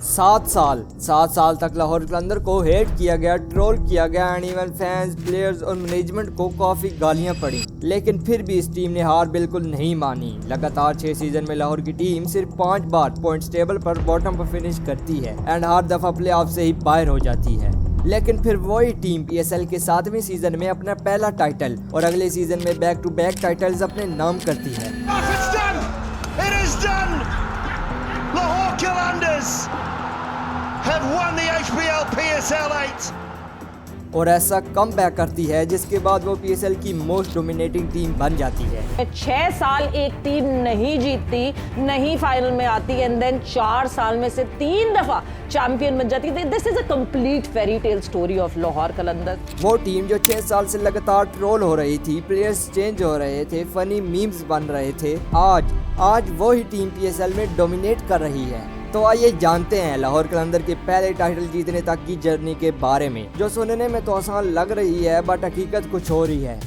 7 साल तक लाहौर कलंदर को हेट किया गया, ट्रोल किया गया एंड इवन फैंस, प्लेयर्स और मैनेजमेंट को काफी गालियां पड़ी, लेकिन फिर भी इस टीम ने हार बिल्कुल नहीं मानी। लगातार 6 सीजन में लाहौर की टीम सिर्फ 5 बार पॉइंट्स टेबल पर बॉटम पर फिनिश करती है एंड हर दफा प्लेऑफ से ही बाहर हो जाती है। लेकिन फिर वही टीम PSL के 7वें सीजन में अपना पहला टाइटल और अगले सीजन में बैक टू बैक टाइटल्स अपने नाम करती है। Lahore Qalandars have won the HBL PSL 8 और ऐसा कम बैक करती है जिसके बाद वो PSL की मोस्ट डोमिनेटिंग टीम बन जाती है। 6 साल एक टीम नहीं जीतती, नहीं फाइनल में आती एंड देन 4 साल में से 3 दफा चैंपियन बन जाती है। This is a complete fairy tale story of Lahore Qalandar. वो टीम जो 6 साल से लगातार ट्रोल हो रही थी, प्लेयर्स चेंज हो रहे थे, फनी मीम्स बन रहे थे, आज वही टीम PSL में डोमिनेट कर रही है। तो आइए जानते हैं लाहौर कलंदर के पहले टाइटल जीतने तक की जर्नी के बारे में, जो सुनने में तो आसान लग रही है बट हकीकत कुछ और ही है।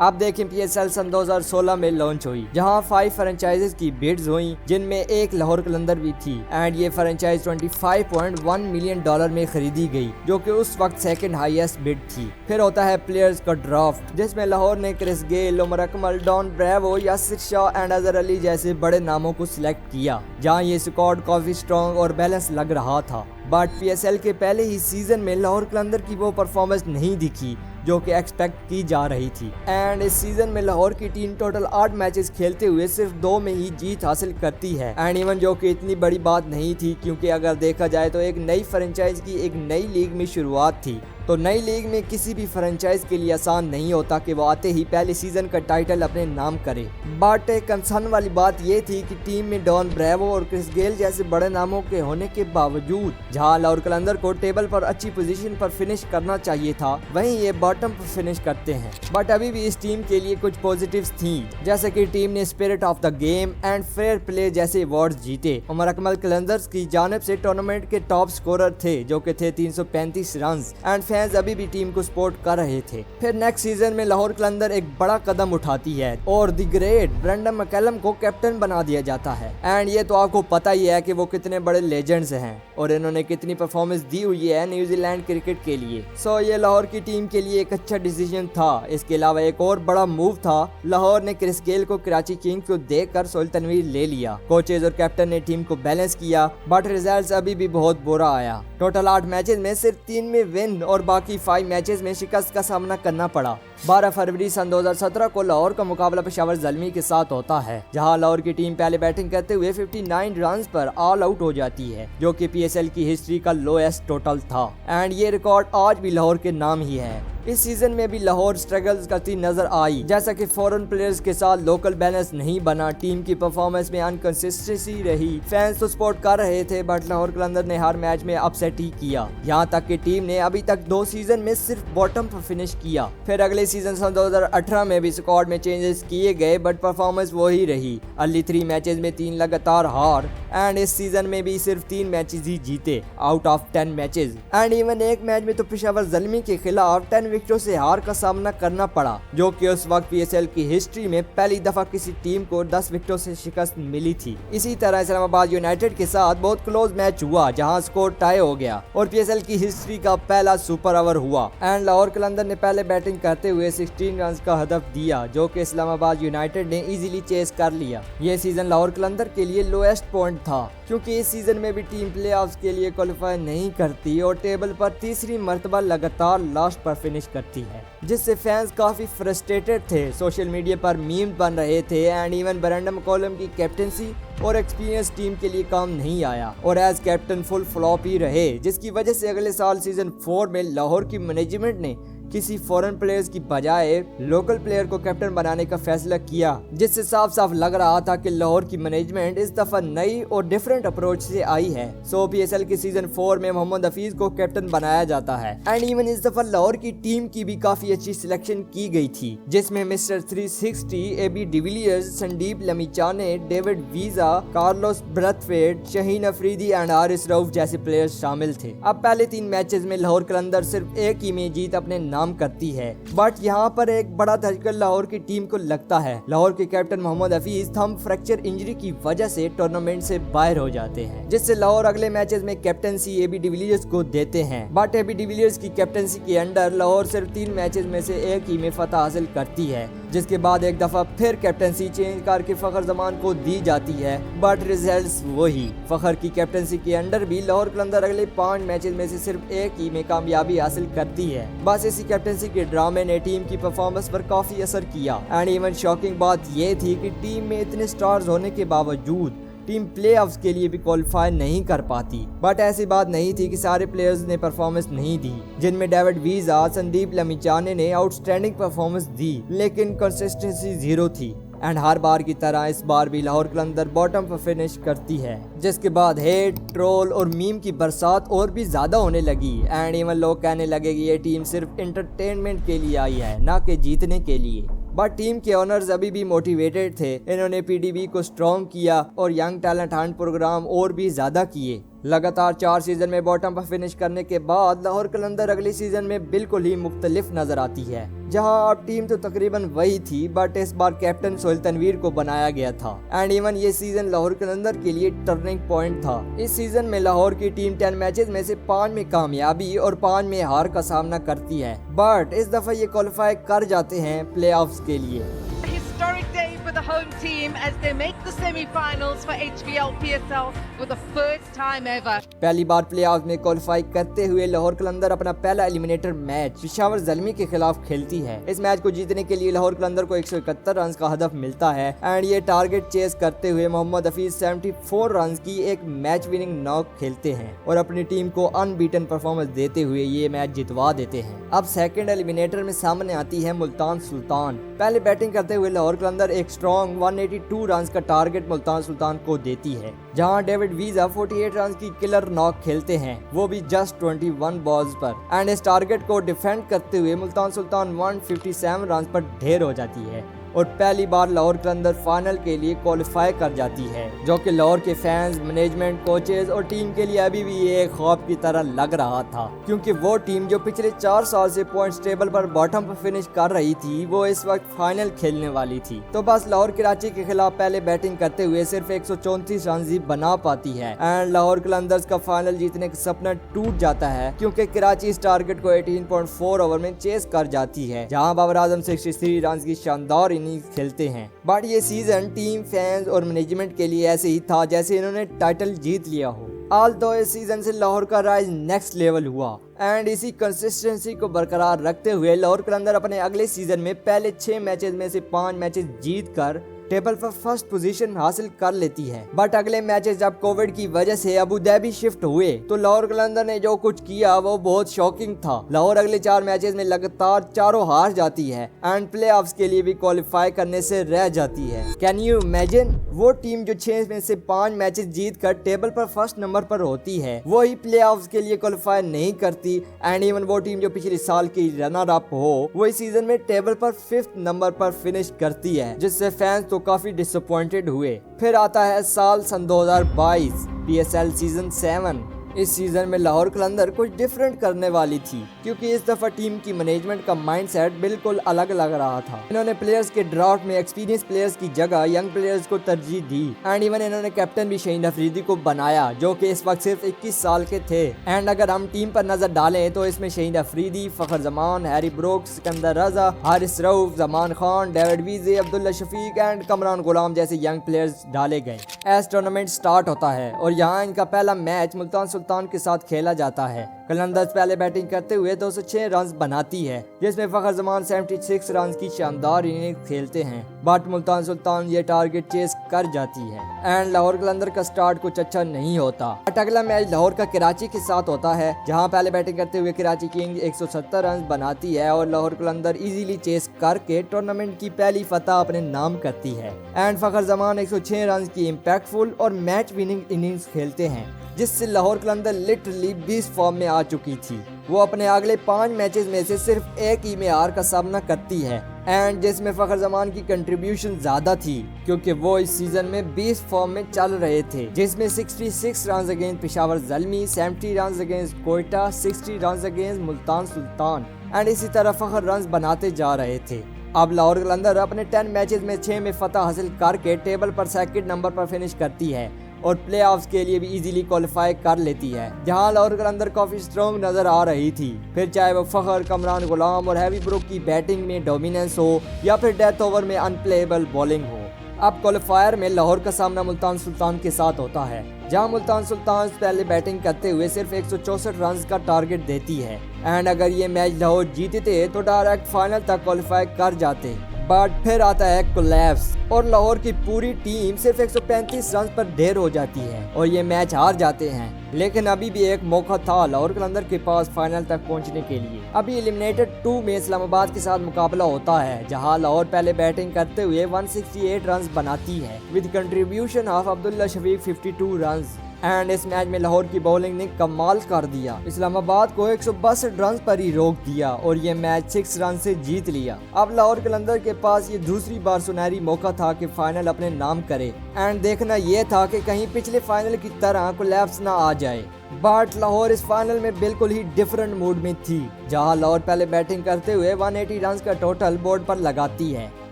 आप देखें PSL सन 2016 में लॉन्च हुई, जहां 5 फ्रेंचाइजेस की बिड्स हुई, जिनमें एक लाहौर कलंदर भी थी एंड ये फ्रेंचाइज $25.1 मिलियन में खरीदी गई, जो कि उस वक्त सेकंड हाईएस्ट बिड थी। फिर होता है प्लेयर्स का ड्राफ्ट, जिसमें लाहौर ने Chris Gayle, Umar Akmal, Dwayne Bravo, Yasir Shah and Azhar Ali जैसे बड़े नामों को सिलेक्ट किया, जहां ये स्क्वाड काफी स्ट्रॉन्ग और बैलेंस लग रहा था। बट PSL के पहले ही सीजन में लाहौर कलंदर की वो परफॉर्मेंस नहीं दिखी जो कि एक्सपेक्ट की जा रही थी एंड इस सीजन में लाहौर की टीम टोटल 8 मैचेस खेलते हुए सिर्फ 2 में ही जीत हासिल करती है एंड इवन जो कि इतनी बड़ी बात नहीं थी, क्योंकि अगर देखा जाए तो एक नई फ्रेंचाइज की एक नई लीग में शुरुआत थी। तो नई लीग में किसी भी फ्रेंचाइज के लिए आसान नहीं होता कि वो आते ही पहले सीजन का टाइटल अपने नाम करे। बट एक कंसर्न वाली बात ये थी कि टीम में डॉन ब्रेवो और क्रिस गेल जैसे बड़े नामों के होने के बावजूद जहां लाहौर कलंदर को टेबल पर अच्छी पोजीशन पर फिनिश करना चाहिए था, वहीं ये बॉटम पर फिनिश करते हैं। बट अभी भी इस टीम के लिए कुछ पॉजिटिव्स थी, जैसे कि टीम ने spirit of the game and fair play जैसे अवार्ड्स जीते। उमर अकमल कलंदर्स की जानिब से टूर्नामेंट के टॉप स्कोरर थे, जो कि थे 335 रन एंड फैंस अभी भी टीम को सपोर्ट कर रहे थे। फिर नेक्स्ट सीजन में लाहौर कलंदर एक बड़ा कदम उठाती है और द ग्रेट ब्रेंडन मैकलम को कैप्टन बना दिया जाता है एंड ये तो आपको पता ही है कि वो कितने बड़े लेजेंड्स हैं और इन्होंने कितनी परफॉर्मेंस दी हुई है न्यूजीलैंड क्रिकेट के लिए। सो ये लाहौर की टीम के लिए एक अच्छा डिसीजन था। इसके अलावा एक और बड़ा मूव था, लाहौर ने क्रिस गेल को कराची किंग्स को देकर सोहेल तनवीर ले लिया। कोचेज और कैप्टन ने टीम को बैलेंस किया बट रिजल्ट अभी भी बहुत बुरा आया। टोटल 8 मैचेस में सिर्फ 3 में विन और बाकी 5 मैचेस में शिकस्त का सामना करना पड़ा। 12 फरवरी सन 2017 को लाहौर का मुकाबला पेशावर ज़ल्मी के साथ होता है, जहां लाहौर की टीम पहले बैटिंग करते हुए 59 रन पर ऑल आउट हो जाती है, जो कि PSL की हिस्ट्री का लोएस्ट टोटल था एंड ये रिकॉर्ड आज भी लाहौर के नाम ही है। इस सीजन में भी लाहौर स्ट्रगल्स करती नजर आई, जैसा कि फॉरेन प्लेयर्स के साथ लोकल बैलेंस नहीं बना, टीम की परफॉर्मेंस में अनकंसिस्टेंसी रही। फैंस तो सपोर्ट कर रहे थे बट लाहौर कलंदर ने हर मैच में अपसेट ही किया, यहाँ तक कि टीम ने अभी तक 2 सीजन में सिर्फ बॉटम पर फिनिश किया। फिर अगले सीजन सन 2018 में भी स्क्वाड में चेंजेस किए गए बट परफॉर्मेंस वही रही। अर्ली 3 मैचेस में 3 लगातार हार एंड इस सीजन में भी सिर्फ 3 मैचेस ही जीते out of 10 matches and even एक मैच में तो पेशावर ज़ल्मी के खिलाफ 10 विकेटों से हार का सामना करना पड़ा, जो कि उस वक्त PSL की हिस्ट्री में पहली दफा किसी टीम को 10 विकेटों से शिकस्त मिली थी। इसी तरह इस्लामाबाद यूनाइटेड के साथ बहुत क्लोज मैच हुआ, जहां स्कोर टाई हो गया और PSL की हिस्ट्री का पहला सुपर ओवर हुआ एंड लाहौर कलंदर ने पहले बैटिंग करते हुए 16 रन का हदफ दिया, जो कि इस्लामाबाद यूनाइटेड ने इजीली चेस कर लिया। ये सीजन लाहौर कलंदर के लिए लोएस्ट पॉइंट था, क्योंकि इस सीजन में भी टीम प्लेऑफ्स के लिए क्वालिफाई नहीं करती और टेबल पर तीसरी मर्तबा लगातार लास्ट पर फिनिश करती है, जिससे फैंस काफी फ्रस्ट्रेटेड थे। सोशल मीडिया पर मीम बन रहे थे एंड इवन ब्रेंडन मैकलम की कैप्टनसी और एक्सपीरियंस टीम के लिए काम नहीं आया और एज कैप्टन फुल फ्लॉप ही रहे, जिसकी वजह से अगले साल सीजन 4 में लाहौर की मैनेजमेंट ने किसी फॉरेन प्लेयर्स की बजाय लोकल प्लेयर को कैप्टन बनाने का फैसला किया, जिससे साफ साफ लग रहा था कि लाहौर की मैनेजमेंट इस दफा नई और डिफरेंट अप्रोच से आई है। सो PSL के सीजन 4 में मोहम्मद हफीज को कैप्टन बनाया जाता है एंड इवन इस दफा लाहौर की टीम की भी काफी अच्छी सिलेक्शन की गई थी, जिसमें mister 360, AB de Villiers, Sandeep Lamichhane, David Wiese, Carlos Brathwaite, Shaheen Afridi and Haris Rauf जैसे प्लेयर्स शामिल थे। अब पहले 3 मैचेस में लाहौर कलंदर सिर्फ एक ही में जीत अपने नाम करती है। बट यहाँ पर एक बड़ा धक्का लाहौर की टीम को लगता है। लाहौर के captain Mohammad Hafeez thumb fracture injury की वजह से टूर्नामेंट से बाहर हो जाते हैं, जिससे लाहौर अगले मैचेस में कैप्टनसी एबी डिविलियर्स को देते हैं। बट एबी डिविलियर्स की कैप्टनसी के अंडर लाहौर सिर्फ 3 मैचेस में से एक ही में फतह हासिल करती है, जिसके बाद एक दफा फिर कैप्टनसी चेंज करके फखर जमान को दी जाती है। बट रिजल्ट्स वही। फखर की कैप्टनसी के अंडर भी लाहौर कलंदर अगले 5 मैचेस में से सिर्फ एक ही में कामयाबी हासिल करती है। बस इसी कैप्टनसी के ड्रामे ने टीम की परफॉर्मेंस पर काफी असर किया। एंड इवन शॉकिंग बात यह थी कि टीम में इतने स्टार्स होने के बावजूद टीम प्लेऑफ्स के लिए भी क्वालिफाई नहीं कर पाती। बट ऐसी बात नहीं थी कि सारे प्लेयर्स ने परफॉर्मेंस नहीं दी, जिनमें डेविड वीजा, संदीप लमीचाने ने आउटस्टैंडिंग परफॉर्मेंस दी, लेकिन कंसिस्टेंसी 0 थी। एंड हर बार की तरह इस बार भी लाहौर कलंदर बॉटम पर फिनिश करती है, जिसके बाद हेट, ट्रोल और मीम की बरसात और भी ज्यादा होने लगी। एंड इवन लोग कहने लगे कि ये टीम सिर्फ एंटरटेनमेंट के लिए आई है, ना कि जीतने के लिए। बट टीम के ओनर्स अभी भी मोटिवेटेड थे। इन्होंने पीडीबी को स्ट्रॉन्ग किया और यंग टैलेंट हंट प्रोग्राम और भी ज्यादा किए। लगातार 4 सीजन में बॉटम पर फिनिश करने के बाद लाहौर कलंदर अगले सीजन में बिल्कुल ही मुख्तलिफ नजर आती है, जहां अब टीम तो तकरीबन वही थी, बट इस बार कैप्टन सोहेल तनवीर को बनाया गया था। एंड इवन ये सीजन लाहौर कलंदर के लिए टर्निंग पॉइंट था। इस सीजन में लाहौर की टीम 10 मैचेस में से 5 में कामयाबी और 5 में हार का सामना करती है, बट इस दफा ये क्वालिफाई कर जाते हैं प्लेऑफ्स के लिए। Historic day for the home team as they make the semi-finals for HBL PSL for the first time ever. पहली बार प्लेऑफ में क्वालिफाई करते हुए लाहौर कलंदर अपना पहला एलिमिनेटर मैच पेशावर ज़ल्मी के खिलाफ खेलती है। इस मैच को जीतने के लिए लाहौर कलंदर को 171 रन का हदफ मिलता है। एंड ये टारगेट चेस करते हुए मोहम्मद हफीज 74 रन की एक मैच विनिंग नॉक खेलते हैं और अपनी टीम को अनबीटन परफॉर्मेंस देते हुए ये मैच जितवा देते हैं। अब सेकंड एलिमिनेटर में सामने आती है मुल्तान सुल्तान। पहले बैटिंग करते हुए लाहौर कलंदर एक स्ट्रॉन्ग 182 रन का टारगेट मुल्तान सुल्तान को देती है, जहां डेविड वीजा 48 रन की किलर नॉक खेलते हैं, वो भी जस्ट 21 बॉल्स पर। एंड इस टारगेट को डिफेंड करते हुए मुल्तान सुल्तान 157 रन पर ढेर हो जाती है और पहली बार लाहौर कलंदर फाइनल के लिए क्वालिफाई कर जाती है, जो कि लाहौर के फैंस, मैनेजमेंट, कोचेज और टीम के लिए अभी भी एक ख्वाब की तरह लग रहा था, क्योंकि वो टीम जो पिछले 4 साल से पॉइंट्स टेबल पर बॉटम पर फिनिश कर रही थी, वो इस वक्त फाइनल खेलने वाली थी। तो बस लाहौर कराची के खिलाफ पहले बैटिंग करते हुए सिर्फ 134 रन ही बना पाती है। एंड लाहौर कलंदर्स का फाइनल जीतने का सपना टूट जाता है, क्योंकि कराची इस टारगेट को 18.4 ओवर में चेस कर जाती है, जहाँ बाबर आजम 63 रन की शानदार खेलते हैं। बट ये सीजन टीम, फैंस और मैनेजमेंट के लिए ऐसे ही था जैसे इन्होंने टाइटल जीत लिया हो। ऑल्दो इस सीजन से लाहौर का राइज नेक्स्ट लेवल हुआ एंड इसी कंसिस्टेंसी को बरकरार रखते हुए लाहौर कलंदर अपने अगले सीजन में पहले 6 मैचेस में से 5 मैचेस जीत कर टेबल पर फर्स्ट पोजीशन हासिल कर लेती है। बट अगले मैचेस जब कोविड की वजह से अबू धाबी शिफ्ट हुए तो लाहौर कलंदर ने जो कुछ किया वो बहुत शॉकिंग था। लाहौर अगले 4 मैचेस में लगातार 4 हार जाती है एंड प्लेऑफ्स के लिए भी क्वालिफाई करने से रह जाती है। कैन यू इमेजिन, वो टीम जो 6 में से 5 मैचेस जीत कर टेबल पर फर्स्ट नंबर पर होती है, वही प्लेऑफ्स के लिए क्वालिफाई नहीं करती। एंड इवन वो टीम जो पिछले साल की रनर अप हो, वो इस सीजन में टेबल पर 5th नंबर पर फिनिश करती है, जिससे फैंस तो काफी डिसअपॉइंटेड हुए। फिर आता है साल सन 2022 PSL सीजन 7। इस सीजन में लाहौर कलंदर कुछ डिफरेंट करने वाली थी, क्योंकि इस दफा टीम की मैनेजमेंट का माइंडसेट बिल्कुल अलग लग रहा था। इन्होंने प्लेयर्स के ड्राफ्ट में एक्सपीरियंस प्लेयर्स की जगह यंग प्लेयर्स को तरजीह दी। एंड इवन इन्होंने कैप्टन भी शहीन अफरीदी को बनाया, जो कि इस वक्त सिर्फ 21 साल के थे। एंड अगर हम टीम पर नजर डालें तो इसमें Shaheen Afridi, Fakhar Zaman, Harry Brooks, Sikandar Raza, Haris Rauf, Zaman Khan, David Wiese, Abdullah Shafique and Kamran Ghulam जैसे यंग प्लेयर्स डाले गए। एज टूर्नामेंट स्टार्ट होता है और यहाँ इनका पहला मैच मुल्तान सुल्तान के साथ खेला जाता है। कलंदर्स पहले बैटिंग करते हुए 206 रन बनाती है, जिसमें फखर जमान 76 रन की शानदार इनिंग्स खेलते हैं। बट मुल्तान सुल्तान ये टारगेट चेस कर जाती है एंड लाहौर कलंदर का स्टार्ट कुछ अच्छा नहीं होता। बट अगला मैच लाहौर का कराची के साथ होता है, जहां पहले बैटिंग करते हुए कराची किंग्स 170 रन बनाती है और लाहौर कलंदर इजीली चेस करके टूर्नामेंट की पहली फतह अपने नाम करती है। एंड फखर जमान 106 रन की इम्पैक्टफुल और मैच विनिंग इनिंग्स खेलते हैं, जिससे लाहौर कलंदर लिटरली 20 फॉर्म में आ चुकी थी। वो अपने अगले 5 मैचेस में से सिर्फ एक ही में हार का सामना करती है एंड जिसमें फखर जमान की कंट्रीब्यूशन ज्यादा थी, क्योंकि वो इस सीजन में 20 फॉर्म में चल रहे थे, जिसमें 66 run against Peshawar Zalmi, 70 run against Quetta, 60 run against Multan Sultan. And इसी तरह फखर रन्स बनाते जा रहे थे। अब लाहौर कलंदर अपने 10 मैचेस में 6 में फतह हासिल करके टेबल पर सेकंड नंबर पर फिनिश करती है और प्लेऑफ्स के लिए भी इजीली क्वालिफाई कर लेती है, जहां लाहौर कलंदर काफी स्ट्रॉन्ग नजर आ रही थी। फिर चाहे वो फखर, कमरान गुलाम और हैवी ब्रुक की बैटिंग में डोमिनेंस हो या फिर डेथ ओवर में अनप्लेएबल बॉलिंग हो। अब क्वालिफायर में लाहौर का सामना मुल्तान सुल्तान के साथ होता है, जहां मुल्तान सुल्तान पहले बैटिंग करते हुए सिर्फ 164 रन का टारगेट देती है एंड अगर ये मैच लाहौर जीतते तो डायरेक्ट फाइनल तक क्वालिफाई कर जाते। बट फिर आता है कोलैप्स और लाहौर की पूरी टीम सिर्फ 135 रन पर ढेर हो जाती है और ये मैच हार जाते हैं। लेकिन अभी भी एक मौका था लाहौर कलंदर के पास फाइनल तक पहुंचने के लिए। अभी एलिमिनेटेड 2 में इस्लामाबाद के साथ मुकाबला होता है, जहां लाहौर पहले बैटिंग करते हुए 168 रन बनाती है with contribution of Abdullah Shafique 52 run and इस मैच में लाहौर की बॉलिंग ने कमाल कर दिया, इस्लामाबाद को 162 रन पर ही रोक दिया और ये मैच 6 रन से जीत लिया। अब लाहौर कलंदर के पास ये दूसरी बार सुनहरी मौका था कि फाइनल अपने नाम करे एंड देखना ये था कि कहीं पिछले फाइनल की तरह कोलैप्स ना आ जाए। बट लाहौर इस फाइनल में बिल्कुल ही डिफरेंट मूड में थी, जहां लाहौर पहले बैटिंग करते हुए 180 रन का टोटल बोर्ड पर लगाती है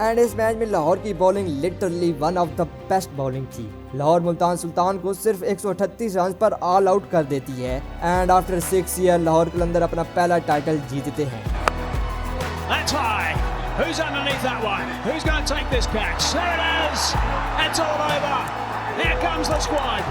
एंड इस मैच में लाहौर की bowling literally one of the best bowling थी। लाहौर मुल्तान सुल्तान को सिर्फ 138 रन पर ऑल आउट कर देती है एंड आफ्टर 6 ईयर लाहौर कलंदर अपना पहला टाइटल जीतते हैं। That's high. Who's underneath that one? Who's going to take this catch? There it is. It's all over. Here comes the squad.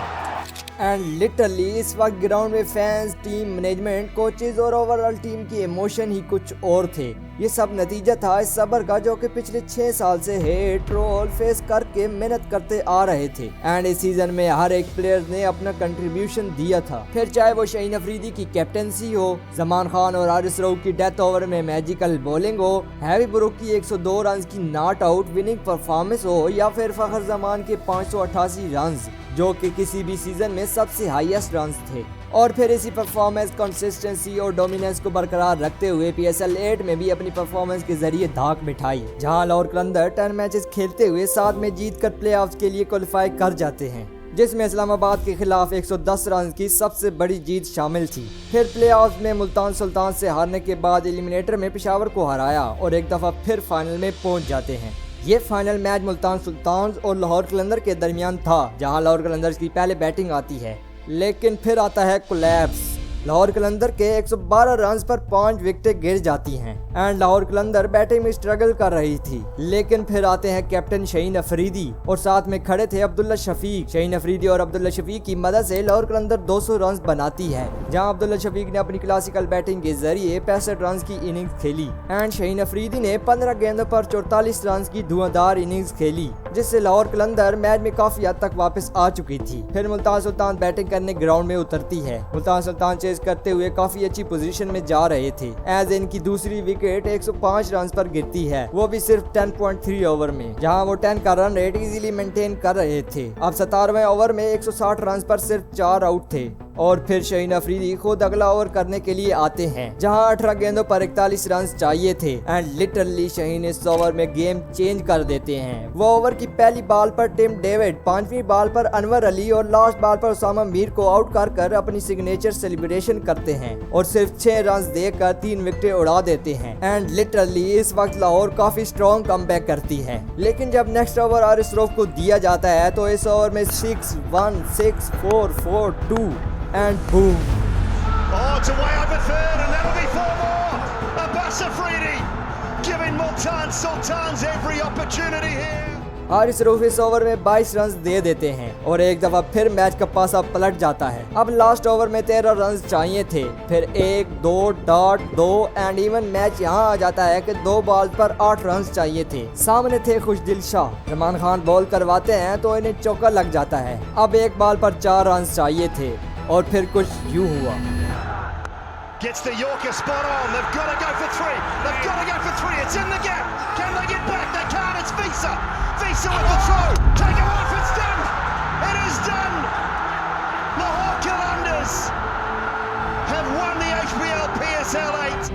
And literally इस वक्त ग्राउंड में फैंस, टीम मैनेजमेंट, कोचेज और overall team की emotion ही कुछ और थे। ये सब नतीजा था इस सब्र का जो कि पिछले 6 साल से हेट ट्रोल फेस करके मेहनत करते आ रहे थे एंड इस सीजन में हर एक प्लेयर ने अपना कंट्रीब्यूशन दिया था। फिर चाहे वो शाहीन अफरीदी की कैप्टनसी हो, जमान खान और हारिस रऊफ की डेथ ओवर में मैजिकल बॉलिंग हो, हैवी ब्रुक की 102 रन की नॉट आउट विनिंग परफॉर्मेंस हो या फिर फखर जमान के 588 रन जो कि किसी भी सीजन में सबसे हाईएस्ट रन थे। और फिर इसी परफॉर्मेंस, कंसिस्टेंसी और डोमिनेंस को बरकरार रखते हुए PSL 8 में भी अपनी परफॉर्मेंस के जरिए धाक मिठाई, जहां लाहौर कलंदर 10 मैचेस खेलते हुए 7 में जीतकर प्लेऑफ्स के लिए क्वालिफाई कर जाते हैं, जिसमें इस्लामाबाद के खिलाफ 110 रन की सबसे बड़ी जीत शामिल थी। फिर प्लेऑफ्स में मुल्तान सुल्तान से हारने के बाद एलिमिनेटर में पेशावर को हराया और एक दफा फिर फाइनल में पहुंच जाते हैं। ये फाइनल मैच मुल्तान सुल्तान और लाहौर कलंदर के दरमियान था, जहां लाहौर कलंदर की पहले बैटिंग आती है। लेकिन फिर आता है कोलैप्स। लाहौर कलंदर के 112 रन पर 5 विकेटें गिर जाती हैं एंड लाहौर कलंदर बैटिंग में स्ट्रगल कर रही थी। लेकिन फिर आते हैं कैप्टन शाहीन अफरीदी और साथ में खड़े थे अब्दुल्ला शफीक। शाहीन अफरीदी और अब्दुल्ला शफीक की मदद से लाहौर कलंदर 200 रन बनाती है, जहां अब्दुल्ला शफीक ने अपनी क्लासिकल बैटिंग के जरिए 65 रन की इनिंग्स खेली एंड शाहीन अफरीदी ने 15 गेंदों पर 44 रन की धुआंधार इनिंग्स खेली, जिससे लाहौर कलंदर मैच में काफी हद तक वापस आ चुकी थी। फिर मुल्तान सुल्तान बैटिंग करने ग्राउंड में उतरती है। मुल्तान सुल्तान चेस करते हुए काफी अच्छी पोजीशन में जा रहे थे एज इनकी दूसरी विकेट 105 रन पर गिरती है, वो भी सिर्फ 10.3 ओवर में, जहां वो 10 का रन रेट इजीली मेंटेन कर रहे थे। अब 17वें ओवर में 160 रन पर सिर्फ 4 आउट थे और फिर शाहीन अफरीदी खुद अगला ओवर करने के लिए आते हैं, जहां 18 गेंदों पर 41 रन चाहिए थे एंड लिटरली शाहीन इस ओवर में गेम चेंज कर देते हैं। वो ओवर की पहली बॉल पर टिम डेविड, 5वीं बॉल पर अनवर अली और लास्ट बॉल पर उसामा मीर को आउट कर अपनी सिग्नेचर सेलिब्रेशन करते हैं और सिर्फ 6 रन देकर 3 विकेटें उड़ा देते हैं एंड लिटरली इस वक्त लाहौर काफी स्ट्रॉन्ग कमबैक करती है। लेकिन जब नेक्स्ट ओवर हारिस रऊफ को दिया जाता है तो इस ओवर में 6-1-6-4-4-2 and boom. Oh, it's away over third, and that'll be 4 more. Abbas Afridi giving Multan Sultans every opportunity here. Haris Rauf इस ओवर में 22 रन दे देते हैं और एक दफा फिर मैच का पासा पलट जाता है। अब लास्ट ओवर में 13 रन चाहिए थे, फिर 1-2-2 एंड इवन मैच यहाँ आ जाता है कि 2 बॉल पर 8 रन चाहिए थे। सामने थे खुशदिल शाह, जमान खान बॉल करवाते हैं तो इन्हें चौका लग जाता है। अब एक बॉल पर 4 रन चाहिए थे और फिर कुछ यूं हुआ। Gets the Yorker spot on. They've got to go for 3. They've got to go for 3. It's in the gap. Can they get back? They can't. It's Visa. Visa with the throw. Take it off. It's done. It is done. Lahore Qalandars have won the HBL PSL 8.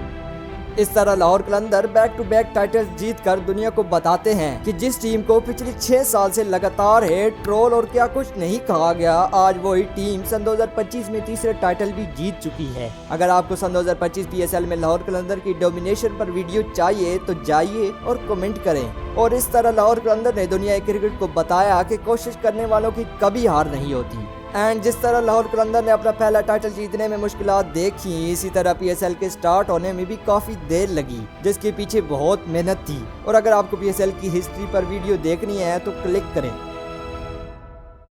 इस तरह लाहौर कलंदर back to back title जीत कर दुनिया को बताते हैं कि जिस team को पिछले 6 साल से लगातार हेट, ट्रोल और क्या कुछ नहीं कहा गया, आज वही टीम सन 2025 में तीसरे टाइटल भी जीत चुकी है। अगर आपको सन 2025 PSL में लाहौर कलंदर की डोमिनेशन पर वीडियो चाहिए तो जाइए और कमेंट करें। और इस तरह लाहौर कलंदर ने दुनिया क्रिकेट को बताया कि कोशिश करने वालों की कभी हार नहीं होती। एंड जिस तरह लाहौर कलंदर ने अपना पहला टाइटल जीतने में मुश्किलात देखी, इसी तरह PSL के स्टार्ट होने में भी काफी देर लगी, जिसके पीछे बहुत मेहनत थी। और अगर आपको PSL की हिस्ट्री पर वीडियो देखनी है तो क्लिक करें।